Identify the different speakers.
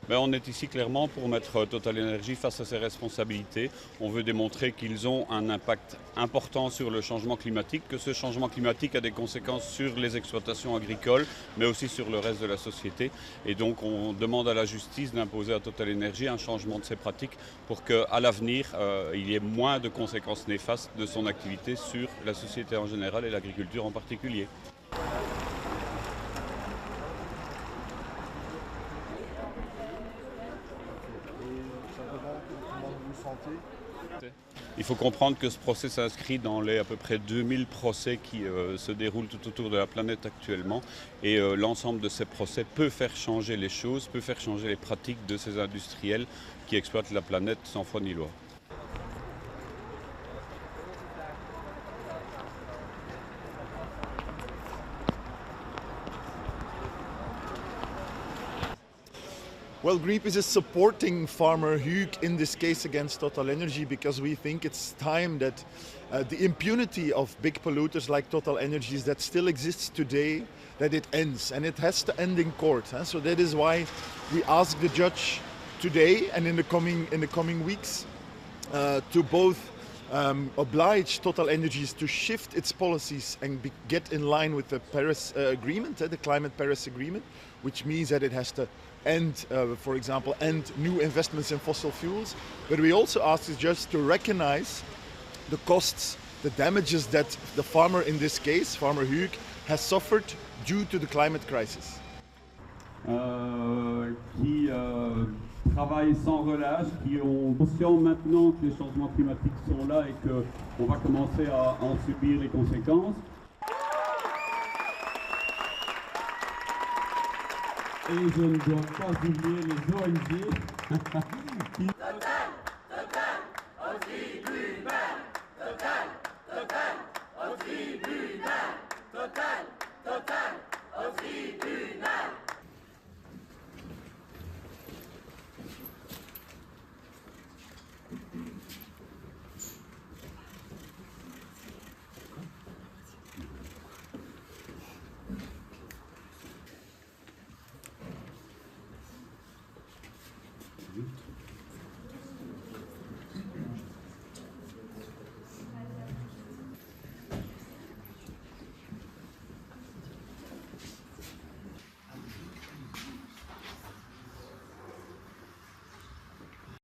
Speaker 1: Ben, on est ici clairement pour mettre Total Energy face à ses responsabilités. On veut démontrer qu'ils ont un impact important sur le changement climatique, que ce changement climatique a des conséquences sur les exploitations agricoles, mais aussi sur le reste de la société. Et donc on demande à la justice d'imposer à Total Energy un changement de ses pratiques pour qu'à l'avenir, il y ait moins de conséquences néfastes de son activité sur la société en général et l'agriculture en particulier. Il faut comprendre que ce procès s'inscrit dans les à peu près 2000 procès qui se déroulent tout autour de la planète actuellement. Et l'ensemble de ces procès peut faire changer les choses, peut faire changer les pratiques de ces industriels qui exploitent la planète sans foi ni loi.
Speaker 2: Well, Greenpeace is supporting Farmer Hugues in this case against Total Energy because we think it's time that the impunity of big polluters like Total Energies that still exists today, that it ends, and it has to end in court. So that is why we ask the judge today and in the coming weeks to both oblige Total Energies to shift its policies and get in line with the Paris Agreement, the Climate Paris Agreement, which means that it has to end, for example, end new investments in fossil fuels. But we also ask the judge to recognize the costs, the damages that the farmer in this case, Farmer Hugues, has suffered due to the climate crisis.
Speaker 3: Qui travaillent sans relâche, qui ont conscience maintenant que les changements climatiques sont là et qu'on va commencer à en subir les conséquences. Et je ne dois pas oublier les ONG qui...
Speaker 4: Total, au tribunal. Total, au tribunal. Total.